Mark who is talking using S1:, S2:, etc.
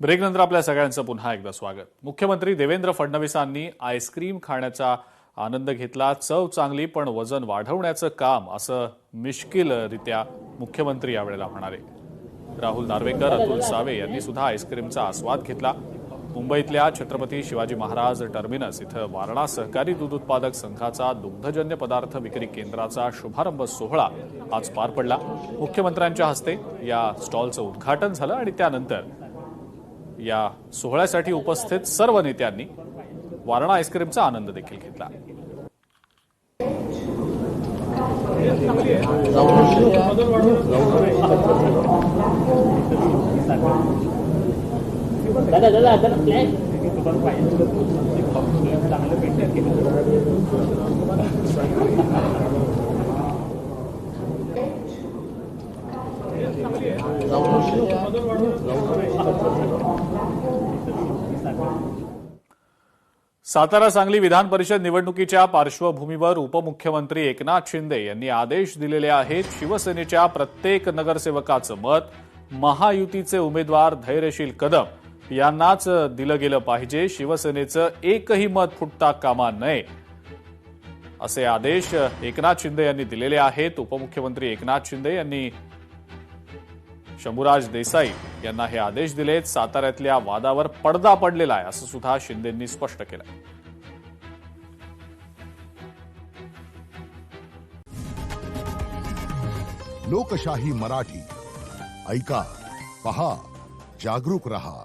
S1: ब्रेकनंतर आपल्या सगळ्यांचं पुन्हा एकदा स्वागत। मुख्यमंत्री देवेंद्र फडणवीसांनी आईस्क्रीम खाण्याचा आनंद घेतला। चव चांगली पण वजन वाढवण्याचं काम असं मिश्किलरित्या मुख्यमंत्री यावेळेला म्हणाले। राहुल नार्वेकर, अतुल सावे यांनी सुद्धा आईस्क्रीमचा आस्वाद घेतला। मुंबईतल्या छत्रपती शिवाजी महाराज टर्मिनस इथं वारणा सहकारी दूध उत्पादक संघाचा दुग्धजन्य पदार्थ विक्री केंद्राचा शुभारंभ सोहळा आज पार पडला। मुख्यमंत्र्यांच्या हस्ते या स्टॉलचं उद्घाटन झालं आणि त्यानंतर या सोहळ्यासाठी उपस्थित सर्व नेत्यांनी वारणा आईस्क्रीमचा आनंद देखील घेतला। सातारा सांगली विधान परिषद निवडणुकीच्या पार्श्वभूमीवर उपमुख्यमंत्री एकनाथ शिंदे यांनी आदेश दिलेले आहेत। शिवसेनेच्या प्रत्येक नगरसेवकाचं मत महायुतीचे उमेदवार धैर्यशील कदम यांनाच दिलं गेलं पाहिजे। शिवसेनेचं एकही मत फुटता कामा नये असे आदेश एकनाथ शिंदे यांनी दिलेले आहेत। उपमुख्यमंत्री एकनाथ शिंदे यांनी शंभूराज देसाई यांना हे आदेश दिलेत। साताऱ्यातल्या वादावर पडदा पडलेला आहे असं सुद्धा शिंदेंनी स्पष्ट केलं।
S2: लोकशाही मराठी ऐका, पहा, जागरूक रहा।